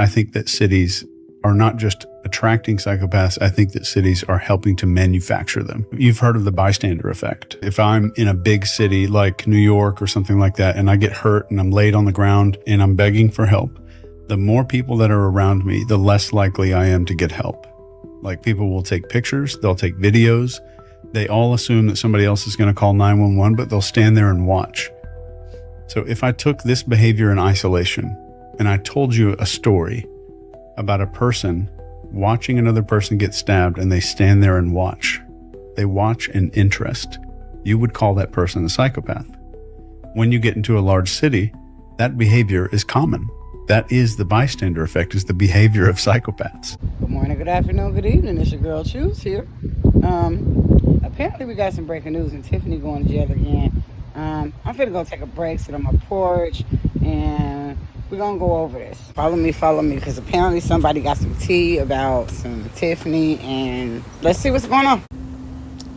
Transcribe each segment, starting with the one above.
I think that cities are not just attracting psychopaths. I think that cities are helping to manufacture them. You've heard of the bystander effect. If I'm in a big city like New York or something like that, and I get hurt and I'm laid on the ground and I'm begging for help, the more people that are around me, the less likely I am to get help. Like, people will take pictures, they'll take videos. They all assume that somebody else is going to call 911, but they'll stand there and watch. So if I took this behavior in isolation and I told you a story about a person watching another person get stabbed and they stand there and watch, they watch in interest, you would call that person a psychopath. When you get into a large city, that behavior is common. That is the bystander effect, is the behavior of psychopaths. Good morning, good afternoon, good evening. It's your girl Choose here. Apparently we got some breaking news and Tiffany going to jail again. I'm finna go take a break, sit on my porch, and we're gonna go over this. Follow me, because apparently somebody got some tea about some Tiffany, and let's see what's going on.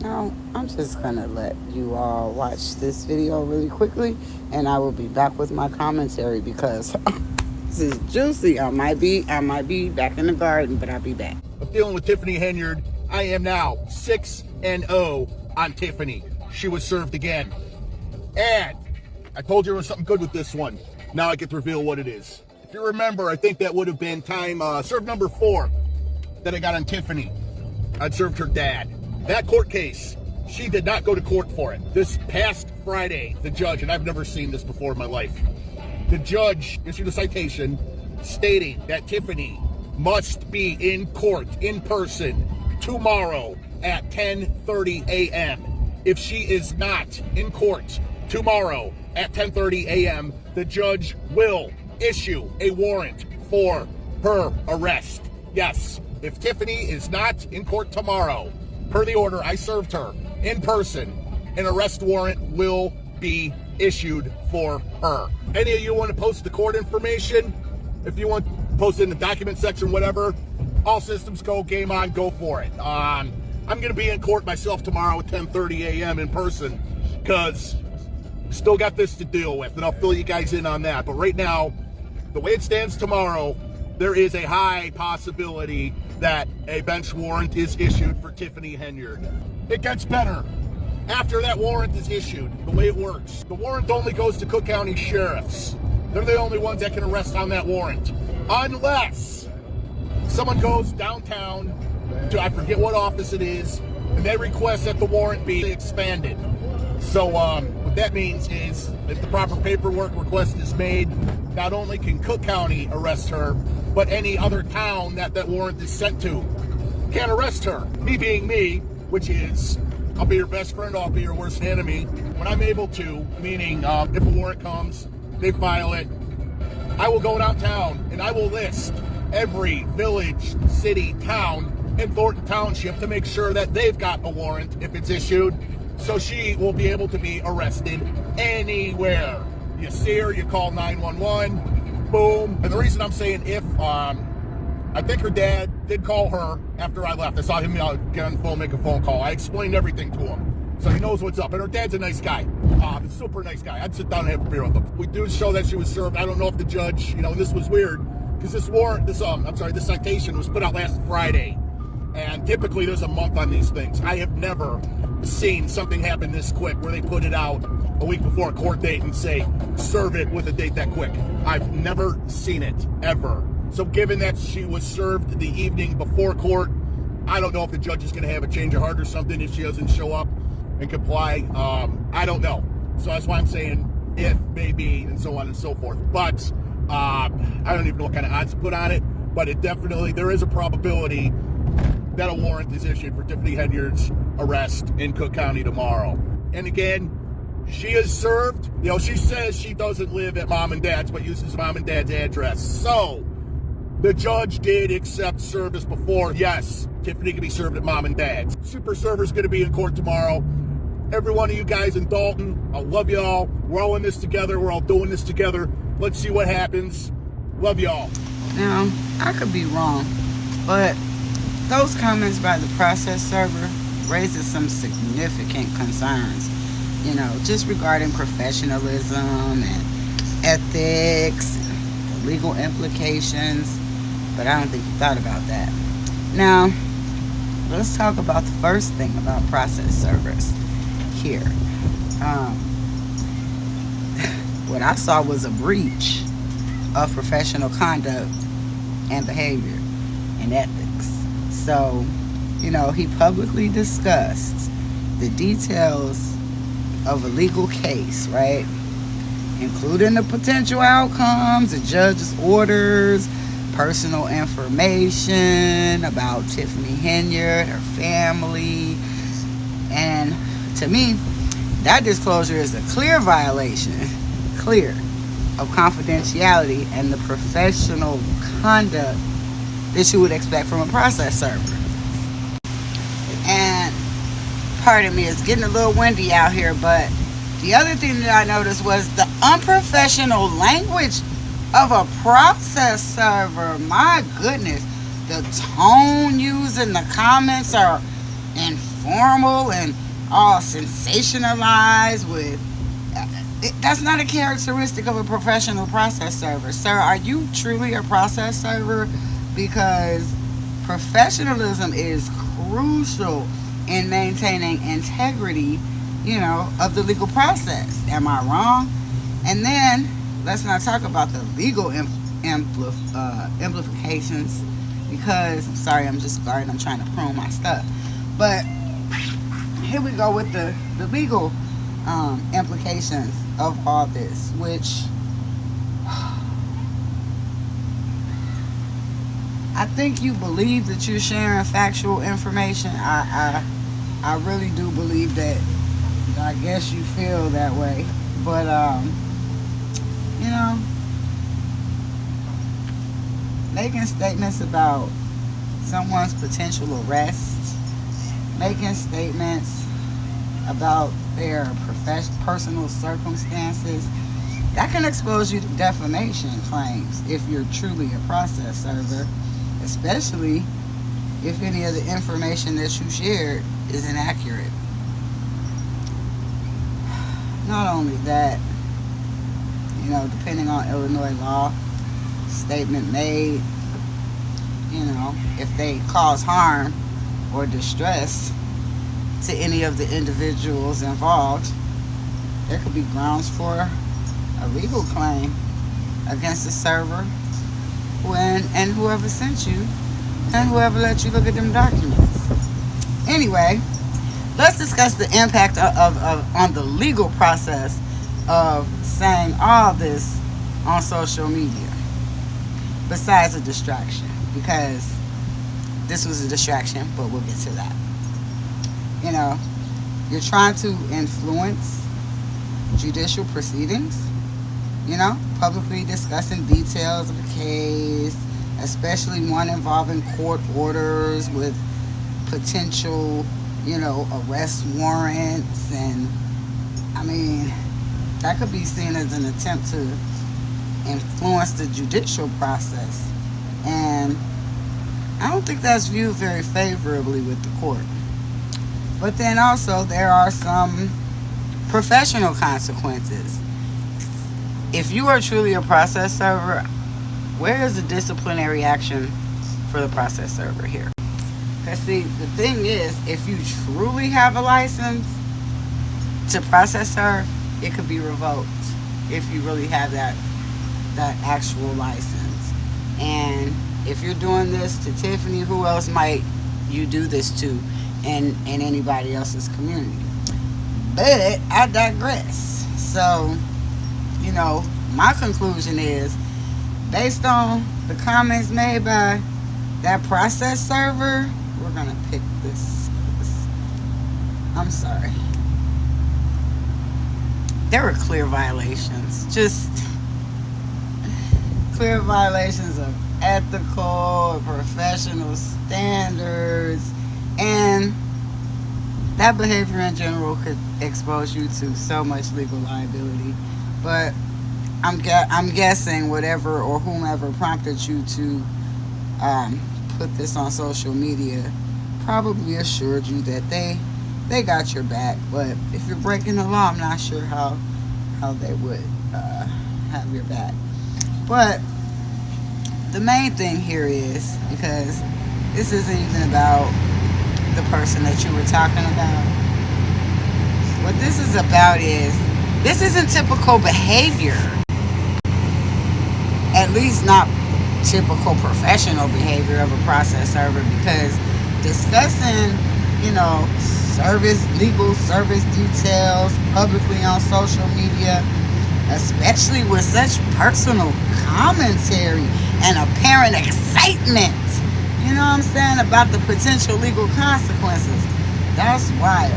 Now, I'm just gonna let you all watch this video really quickly, and I will be back with my commentary because this is juicy. I might be back in the garden, but I'll be back. I'm dealing with Tiffany Henyard. I am now 6-0 on Tiffany. She was served again. And I told you there was something good with this one. Now I get to reveal what it is. If you remember, I think that would have been time served number 4 that I got on Tiffany. I'd served her dad. That court case, she did not go to court for it. This past Friday, the judge, and I've never seen this before in my life, the judge issued a citation stating that Tiffany must be in court in person tomorrow at 10:30 a.m. If she is not in court tomorrow at 10:30 a.m., the judge will issue a warrant for her arrest. Yes, if Tiffany is not in court tomorrow, per the order I served her in person, an arrest warrant will be issued for her. Any of you want to post the court information? If you want to post it in the document section, whatever, all systems go, game on, go for it. I'm going to be in court myself tomorrow at 10:30 a.m. in person because still got this to deal with, and I'll fill you guys in on that. But right now, the way it stands tomorrow, there is a high possibility that a bench warrant is issued for Tiffany Henyard. It gets better. After that warrant is issued, the way it works, the warrant only goes to Cook County sheriffs. They're the only ones that can arrest on that warrant. Unless someone goes downtown to, I forget what office it is, and they request that the warrant be expanded. So what that means is if the proper paperwork request is made, not only can Cook County arrest her, but any other town that that warrant is sent to can arrest her. Me being me, which is I'll be your best friend, I'll be your worst enemy. When I'm able to, meaning if a warrant comes, they file it, I will go downtown and I will list every village, city, town in Thornton Township to make sure that they've got a warrant if it's issued, so she will be able to be arrested anywhere. You see her, you call 911, boom. And the reason I'm saying if, I think her dad did call her after I left. I saw him get on the phone, make a phone call. I explained everything to him, so he knows what's up. And her dad's a nice guy, a super nice guy. I'd sit down and have a beer with him. We do show that she was served. I don't know if the judge, this was weird, because this warrant, this citation was put out last Friday. And typically there's a month on these things. I have never seen something happen this quick where they put it out a week before a court date and say, serve it with a date that quick. I've never seen it, ever. So given that she was served the evening before court, I don't know if the judge is going to have a change of heart or something if she doesn't show up and comply. I don't know. So that's why I'm saying if, maybe, and so on and so forth. But I don't even know what kind of odds to put on it. But it definitely, there is a probability that a warrant is issued for Tiffany Henyard's arrest in Cook County tomorrow. And again, she is served. She says she doesn't live at mom and dad's, but uses mom and dad's address. So the judge did accept service before. Yes, Tiffany can be served at mom and dad's. Super Server's going to be in court tomorrow. Every one of you guys in Dolton, I love y'all. We're all in this together. We're all doing this together. Let's see what happens. Love y'all. Now, I could be wrong, but those comments by the process server raises some significant concerns, just regarding professionalism and ethics, and legal implications. but I don't think you thought about that. Now, let's talk about the first thing about process servers here. What I saw was a breach of professional conduct and behavior and ethics. So, he publicly discussed the details of a legal case, right? Including the potential outcomes, the judge's orders, personal information about Tiffany Henyard, her family. And to me, that disclosure is a clear violation, of confidentiality and the professional conduct that you would expect from a process server. And pardon me, it's getting a little windy out here, but the other thing that I noticed was the unprofessional language of a process server. My goodness, the tone used in the comments are informal and all sensationalized with that's not a characteristic of a professional process server. Sir, are you truly a process server? Because professionalism is crucial in maintaining integrity, of the legal process. Am I wrong? And then let's not talk about the legal implications, because I'm just guarding, I'm trying to prune my stuff. But here we go with the legal implications of all this, which I think you believe that you're sharing factual information. I really do believe that. I guess you feel that way, but making statements about someone's potential arrest, making statements about their personal circumstances, that can expose you to defamation claims if you're truly a process server, especially if any of the information that you shared is inaccurate. Not only that, depending on Illinois law, statement made, if they cause harm or distress to any of the individuals involved, there could be grounds for a legal claim against the server and whoever sent you and whoever let you look at them documents. Anyway, let's discuss the impact on the legal process of saying all this on social media, besides a distraction, because this was a distraction, but we'll get to that. You're trying to influence judicial proceedings, publicly discussing details of a case, especially one involving court orders with potential arrest warrants, and that could be seen as an attempt to influence the judicial process, and I don't think that's viewed very favorably with the court. But then also there are some professional consequences. If you are truly a process server, where is the disciplinary action for the process server here? Because see, the thing is, if you truly have a license to process serve, it could be revoked if you really have that actual license. And if you're doing this to Tiffany, who else might you do this to in anybody else's community? But I digress. So, my conclusion is, based on the comments made by that process server, we're going to pick this. I'm sorry. There were clear violations. Just clear violations of ethical, professional standards, and that behavior in general could expose you to so much legal liability. But I'm guessing whatever or whomever prompted you to put this on social media probably assured you that they got your back. But if you're breaking the law, I'm not sure how they would have your back. But the main thing here is, because this isn't even about the person that you were talking about. What this is about is, this isn't typical behavior. At least not typical professional behavior of a process server, because discussing, legal service details publicly on social media, especially with such personal commentary and apparent excitement, about the potential legal consequences, that's wild.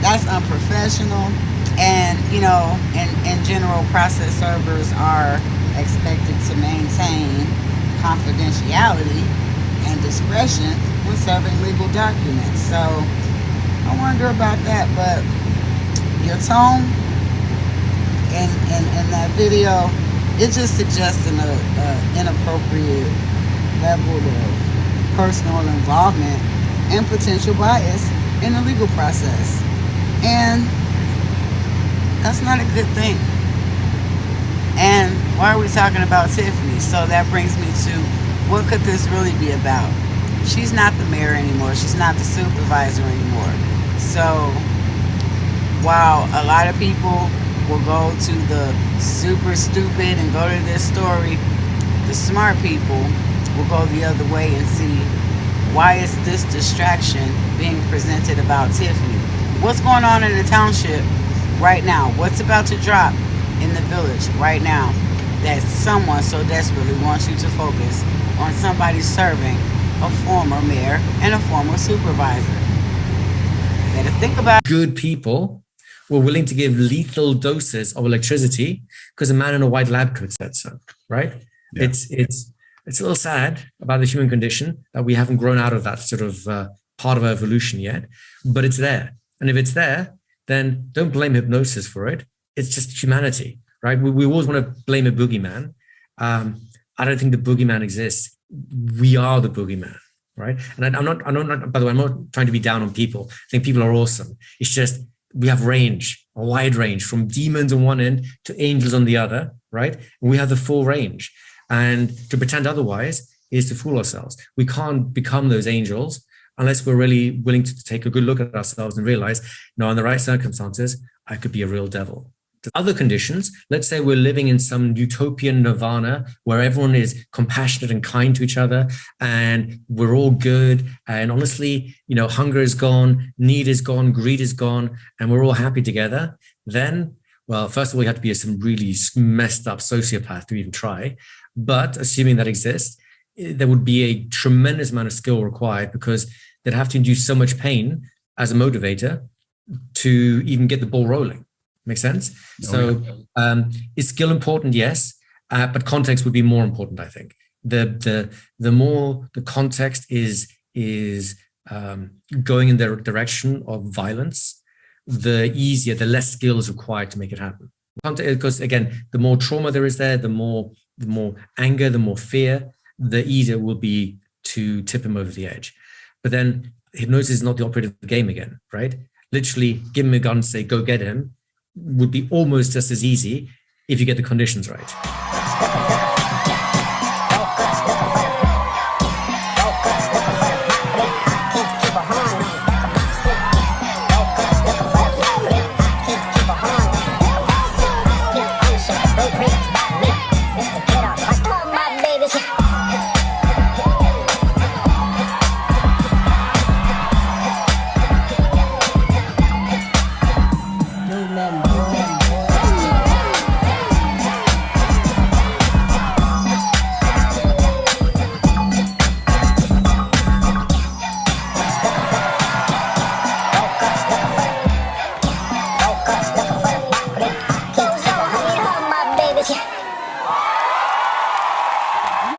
That's unprofessional. And, in general, process servers are expected to maintain confidentiality and discretion when serving legal documents. So I wonder about that. But your tone in that video, it just suggests an inappropriate level of personal involvement and potential bias in the legal process. And that's not a good thing. And why are we talking about Tiffany? So that brings me to, what could this really be about? She's not the mayor anymore. She's not the supervisor anymore. So while a lot of people will go to the super stupid and go to this story, the smart people will go the other way and see, why is this distraction being presented about Tiffany? What's going on in the township right now? What's about to drop in the village right now that someone so desperately wants you to focus on somebody serving a former mayor and a former supervisor? Better think about it. Good people were willing to give lethal doses of electricity because a man in a white lab coat said so, right? Yeah. It's a little sad about the human condition that we haven't grown out of that sort of part of our evolution yet, but it's there. And if it's there, then don't blame hypnosis for it. It's just humanity, right? We always want to blame a boogeyman. I don't think the boogeyman exists. We are the boogeyman, right? And I'm not, by the way, I'm not trying to be down on people. I think people are awesome. It's just, we have range, a wide range, from demons on one end to angels on the other, right? And we have the full range. And to pretend otherwise is to fool ourselves. We can't become those angels unless we're really willing to take a good look at ourselves and realize, no, in the right circumstances, I could be a real devil. Other conditions, let's say we're living in some utopian nirvana where everyone is compassionate and kind to each other and we're all good. And honestly, hunger is gone, need is gone, greed is gone, and we're all happy together. Then, well, first of all, you have to be some really messed up sociopath to even try. But assuming that exists, there would be a tremendous amount of skill required because they'd have to induce so much pain as a motivator to even get the ball rolling. Make sense? So is skill important? Yes. But context would be more important, I think. The more the context is going in the direction of violence, the easier, the less skill is required to make it happen. Because again, the more trauma there is there, the more anger, the more fear, the easier it will be to tip him over the edge. But then hypnosis is not the operative game again, right? Literally give him a gun and say, go get him, would be almost just as easy if you get the conditions right.